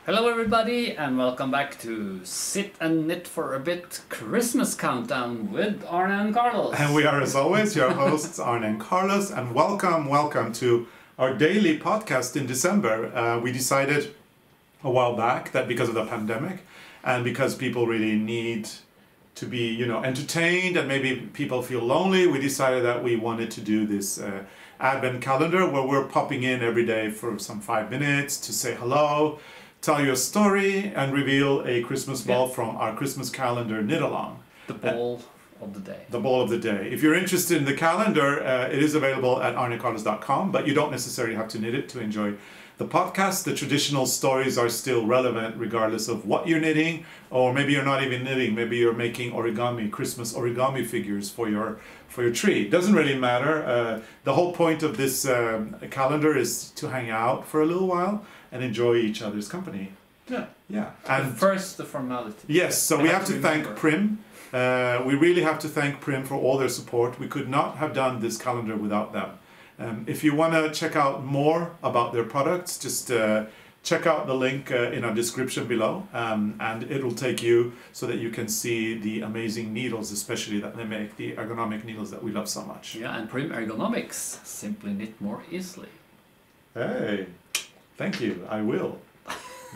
Hello everybody and welcome back to Sit and Knit for a Bit Christmas Countdown with Arne and Carlos. And we are as always your hosts Arne and Carlos, and welcome to our daily podcast in December. We decided a while back that because of the pandemic and because people really need to be entertained and maybe people feel lonely, we decided that we wanted to do this advent calendar where we're popping in every day for some 5 minutes to say hello, tell you a story, and reveal a Christmas ball from our Christmas calendar knit along. The ball of the day. The ball of the day. If you're interested in the calendar, it is available at ARNECARLOS.com, but you don't necessarily have to knit it to enjoy the podcast. The traditional stories are still relevant regardless of what you're knitting, or maybe you're not even knitting. Maybe you're making origami, Christmas origami figures for your tree. It doesn't really matter. The whole point of this calendar is to hang out for a little while and enjoy each other's company. Yeah. And first, the formality. Yes, so we have to thank Prym. We really have to thank Prym for all their support. We could not have done this calendar without them. If you want to check out more about their products, just check out the link in our description below, and it will take you so that you can see the amazing needles, especially that they make, the ergonomic needles that we love so much. Yeah, and Prym Ergonomics, simply knit more easily. Hey, thank you, I will.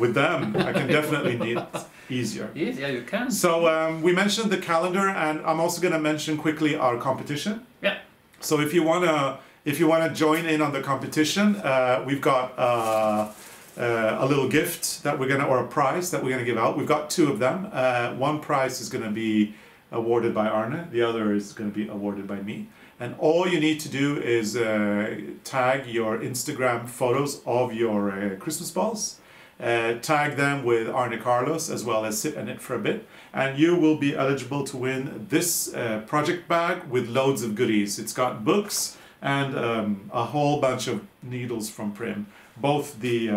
With them, I can definitely knit easier. Yes, yeah, you can. So we mentioned the calendar, and I'm also going to mention quickly our competition. Yeah. So if you wanna join in on the competition, we've got a little gift that or a prize that we're gonna give out. We've got 2 of them. One prize is gonna be awarded by Arne. The other is gonna be awarded by me. And all you need to do is tag your Instagram photos of your Christmas balls. Tag them with Arne Carlos as well as Sit and Knit for a Bit, and you will be eligible to win this project bag with loads of goodies. It's got books and a whole bunch of needles from Prym, both the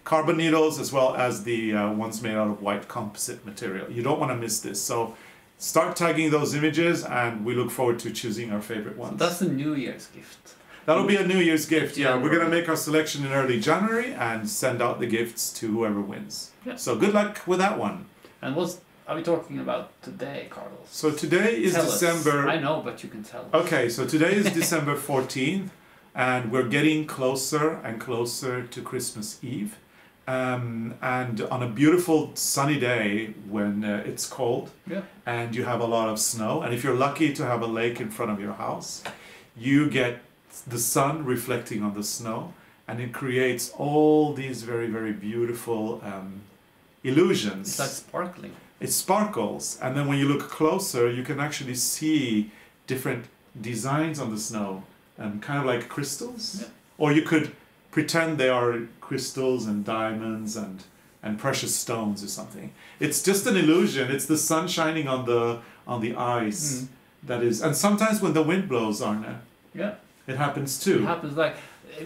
carbon needles as well as the ones made out of white composite material. You don't want to miss this, so start tagging those images and we look forward to choosing our favorite ones. So that's the New Year's gift. That'll be a New Year's gift, yeah. We're going to make our selection in early January and send out the gifts to whoever wins. Yeah. So good luck with that one. And what are we talking about today, Carlos? So today is December... I know, but you can tell us. Okay, so today is December 14th, and we're getting closer and closer to Christmas Eve. And on a beautiful sunny day when it's cold, and you have a lot of snow, and if you're lucky to have a lake in front of your house, you get the sun reflecting on the snow, and it creates all these very, very beautiful illusions. It's like sparkling. It sparkles, and then when you look closer, you can actually see different designs on the snow, kind of like crystals. Yeah. Or you could pretend they are crystals and diamonds and precious stones or something. It's just an illusion. It's the sun shining on the ice. That is, and sometimes when the wind blows, Arne. Yeah. It happens too. It happens like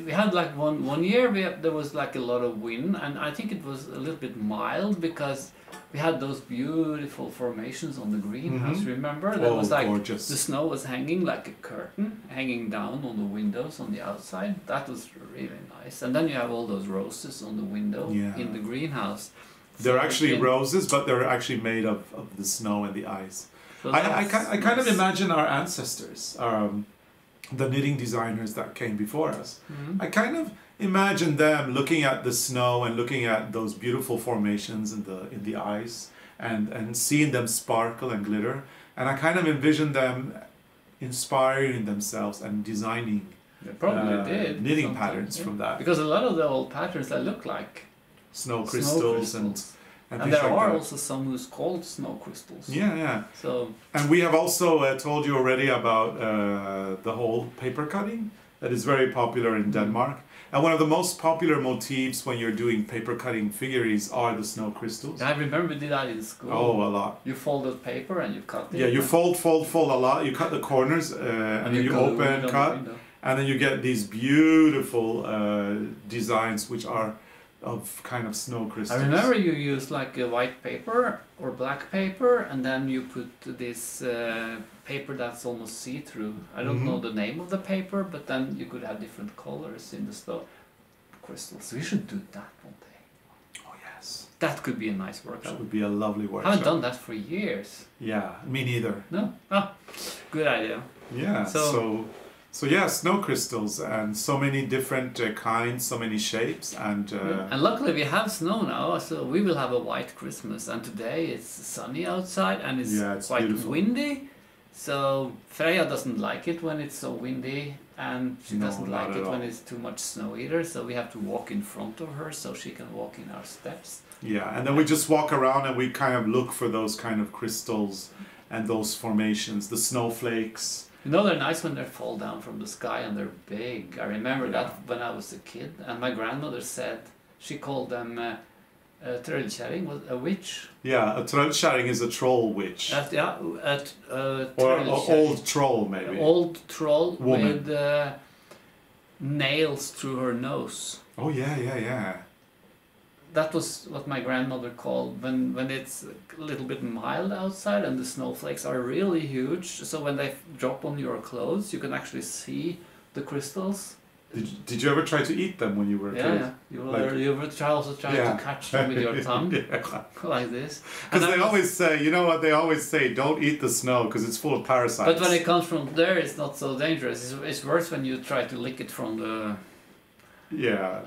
we had like one year there was like a lot of wind, and I think it was a little bit mild because we had those beautiful formations on the greenhouse. Remember, there was like gorgeous. The snow was hanging like a curtain, hanging down on the windows on the outside. That was really nice. And then you have all those roses on the window in the greenhouse. They're actually roses, but they're actually made of the snow and the ice. So I kind of imagine our ancestors. The knitting designers that came before us. I kind of imagine them looking at the snow and looking at those beautiful formations in the ice and seeing them sparkle and glitter, and I kind of envision them inspiring themselves and designing knitting patterns from that. Because a lot of the old patterns that look like snow crystals. And there are also some who's called snow crystals. Yeah. So. And we have also told you already about the whole paper cutting that is very popular in Denmark. And one of the most popular motifs when you're doing paper cutting figurines are the snow crystals. I remember we did that in school. Oh, a lot. You folded paper and you cut it. Yeah, you fold a lot. You cut the corners and then you open, cut, and then you get these beautiful designs which are of kind of snow crystals. I remember you used like a white paper or black paper, and then you put this paper that's almost see-through. I don't know the name of the paper, but then you could have different colors in the snow crystals. We should do that one day. Oh yeah. That could be a nice That workshop. would be a lovely I workshop. haven't done that for years. Yeah, me neither. No? Ah, good idea. Yeah, so yeah, snow crystals and so many different kinds, so many shapes, and And luckily we have snow now, so we will have a white Christmas. And today it's sunny outside and it's quite beautiful. windy. So Freya doesn't like it when it's so windy, and she doesn't like it when it's too much snow either. So we have to walk in front of her so she can walk in our steps. Yeah, and then we just walk around and we kind of look for those kind of crystals and those formations, the snowflakes. You know, they're nice when they fall down from the sky and they're big. I remember that when I was a kid, and my grandmother said she called them trollkärring, was a witch. Yeah, a trollkärring is a troll witch. Or an old troll, maybe. An old troll woman with nails through her nose. Oh yeah. That was what my grandmother called when it's a little bit mild outside and the snowflakes are really huge. So when they drop on your clothes, you can actually see the crystals. Did you ever try to eat them when you were a kid? Yeah. You were also trying to catch them with your tongue, like this. Because they always say, you know what they always say, don't eat the snow because it's full of parasites. But when it comes from there, it's not so dangerous. It's worse when you try to lick it from the... Yeah,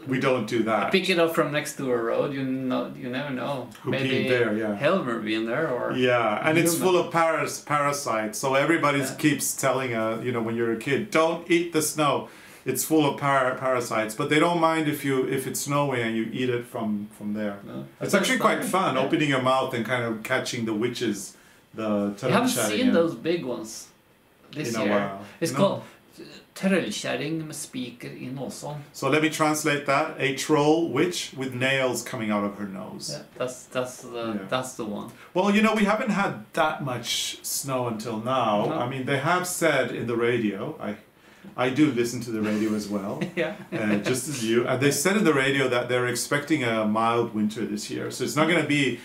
we don't do that. Pick it up from next to a road. You never know. Who Maybe peed there? Yeah. Helmer being there, or and it's full of parasites. So everybody keeps telling when you're a kid, don't eat the snow. It's full of parasites. But they don't mind if it's snowing and you eat it from there. No. It's actually quite fun opening your mouth and kind of catching the witches. You haven't seen those big ones this year. It's called trollkärring med spiker i nosen. So let me translate that. A troll witch with nails coming out of her nose. Yeah, that's the one. Well, we haven't had that much snow until now. No. I mean, they have said in the radio, I do listen to the radio as well. Yeah. Just as you. And they said in the radio that they're expecting a mild winter this year. So it's not going to be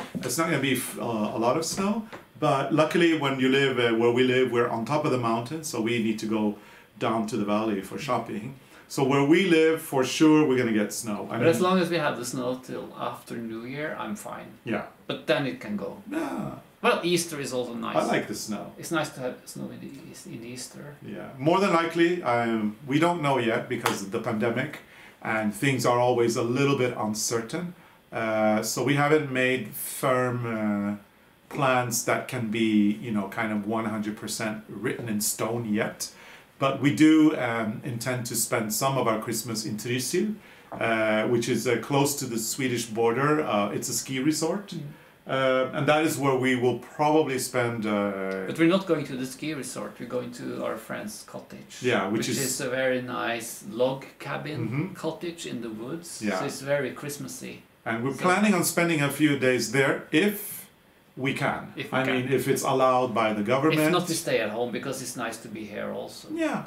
a lot of snow, but luckily when you live where we live, we're on top of the mountain, so we need to go down to the valley for shopping. So where we live, for sure, we're going to get snow. But as long as we have the snow till after New Year, I'm fine. Yeah. But then it can go. Yeah. Well, Easter is also nice. I like the snow. It's nice to have snow in Easter. Yeah. More than likely, we don't know yet because of the pandemic and things are always a little bit uncertain. So we haven't made firm plans that can be, kind of 100% written in stone yet. But we do intend to spend some of our Christmas in Trysil, which is close to the Swedish border. It's a ski resort. And that is where we will probably spend... But we're not going to the ski resort, we're going to our friend's cottage. Yeah, which is a very nice log cabin cottage in the woods. Yeah. So it's very Christmassy. And we're planning on spending a few days there if we can. I mean, if it's allowed by the government. If not, to stay at home because it's nice to be here also. Yeah,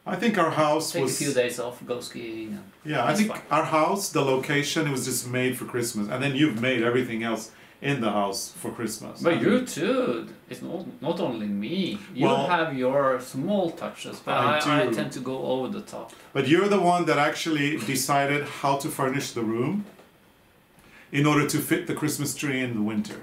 I think our house take a few days off, go skiing. I think our house, the location, it was just made for Christmas, and then you've made everything else in the house for Christmas. But you too. It's not only me. You have your small touches, but I tend to go over the top. But you're the one that actually decided how to furnish the room in order to fit the Christmas tree in the winter,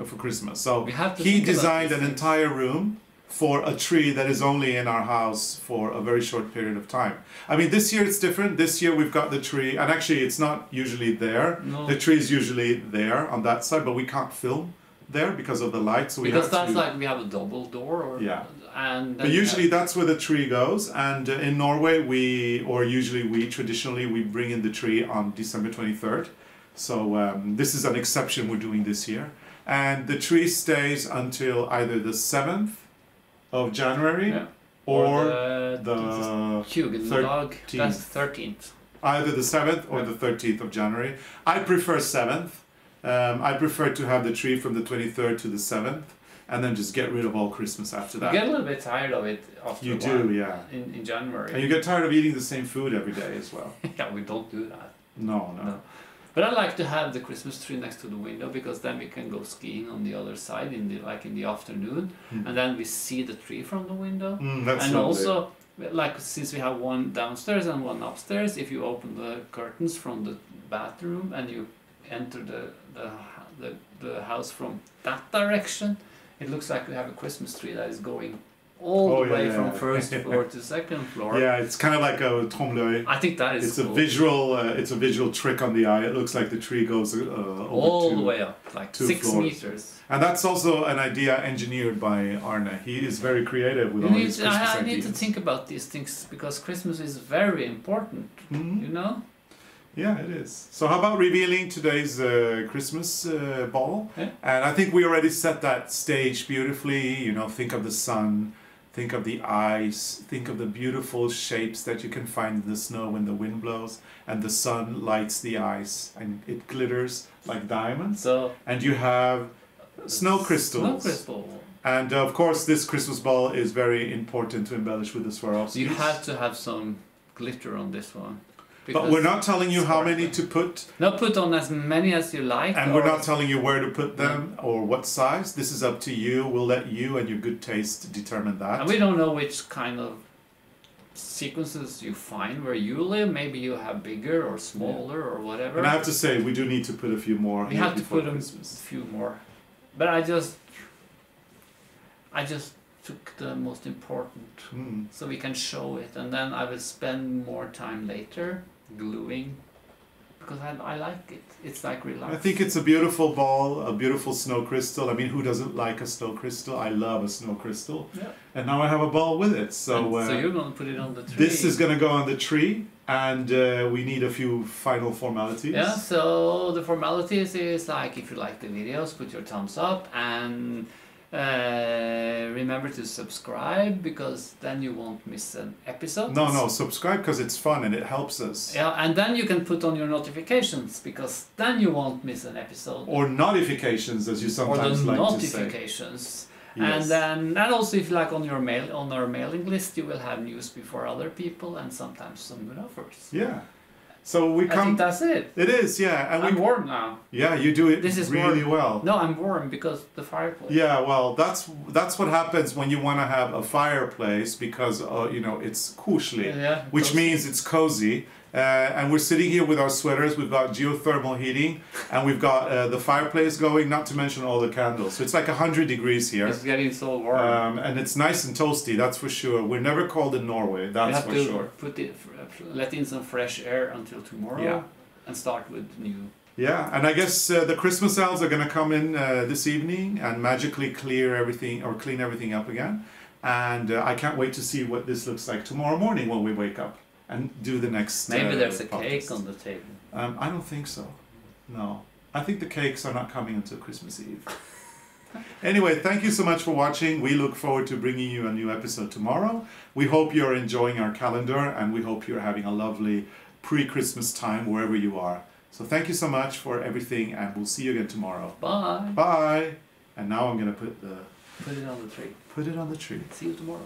for Christmas. So he designed an entire room for a tree that is only in our house for a very short period of time. I mean, this year it's different. This year we've got the tree, and actually it's not usually there. No. The tree is usually there on that side, but we can't film there because of the light. So we have a double door. But usually that's where the tree goes. And in Norway, traditionally we bring in the tree on December 23rd. So this is an exception we're doing this year. And the tree stays until either the 7th of January or the 13th. That's 13th. Either the 7th or the 13th of January. I prefer 7th. I prefer to have the tree from the 23rd to the 7th and then just get rid of all Christmas after that. You get a little bit tired of it after a while. In January. And you get tired of eating the same food every day as well. Yeah, we don't do that. No. But I like to have the Christmas tree next to the window because then we can go skiing on the other side in the afternoon, and then we see the tree from the window. That's lovely. Also, since we have one downstairs and one upstairs, if you open the curtains from bathroom and you enter the house from that direction, it looks like we have a Christmas tree that is going all the way from first floor to second floor. Yeah, it's kind of like a trompe-l'œil. I think that is it's cool. It's a visual trick on the eye. It looks like the tree goes all the way up, like 6 meters. And that's also an idea engineered by Arne. He is very creative with all his Christmas ideas. I need to think about these things because Christmas is very important, you know? Yeah, it is. So how about revealing today's Christmas ball? Yeah. And I think we already set that stage beautifully. You know, think of the sun, think of the ice, think of the beautiful shapes that you can find in the snow when the wind blows and the sun lights the ice and it glitters like diamonds. So, and you have snow crystals. Snow crystal. And of course this Christmas ball is very important to embellish with the Swarovskis. So you have to have some glitter on this one. But we're not telling you how many to put. No, put on as many as you like. And we're not telling you where to put them or what size. This is up to you. We'll let you and your good taste determine that. And we don't know which kind of sequences you find where you live. Maybe you have bigger or smaller or whatever. And I have to say, we do need to put a few more. We have to put a few more. But I just took the most important so we can show it. And then I will spend more time later gluing because I like it. It's like relaxing. I think it's a beautiful ball, a beautiful snow crystal. I mean, who doesn't like a snow crystal? I love a snow crystal. Yeah. And now I have a ball with it. So you're going to put it on the tree. This is going to go on the tree and we need a few final formalities. Yeah, so the formalities is like if you like the videos, put your thumbs up and remember to subscribe because then you won't miss an episode. No, subscribe because it's fun and it helps us. Yeah, and then you can put on your notifications because then you won't miss an episode. Or notifications, as you sometimes like to say. Notifications. Yes. And also if you like on our mailing list, you will have news before other people and sometimes some good offers. Yeah. So we come. I think that's it. It is, yeah. And I'm warm now. Yeah, you do it really well. No, I'm warm because the fireplace. Yeah, well, that's what happens when you want to have a fireplace because you know it's kuschelig, which means it's cozy. And we're sitting here with our sweaters. We've got geothermal heating, and we've got the fireplace going. Not to mention all the candles. So it's like 100 degrees here. It's getting so warm. And it's nice and toasty. That's for sure. We're never cold in Norway. That's for sure. Let in some fresh air until tomorrow, and start with new. Yeah, and I guess the Christmas elves are going to come in this evening and magically clean everything up again. And I can't wait to see what this looks like tomorrow morning when we wake up and do the next. Maybe there's a podcast. cake on the table. I don't think so. No, I think the cakes are not coming until Christmas Eve. Anyway, thank you so much for watching. We look forward to bringing you a new episode tomorrow. We hope you're enjoying our calendar and we hope you're having a lovely pre-Christmas time wherever you are. So thank you so much for everything and we'll see you again tomorrow. Bye. Bye. And now I'm going to put it on the tree. Put it on the tree. See you tomorrow.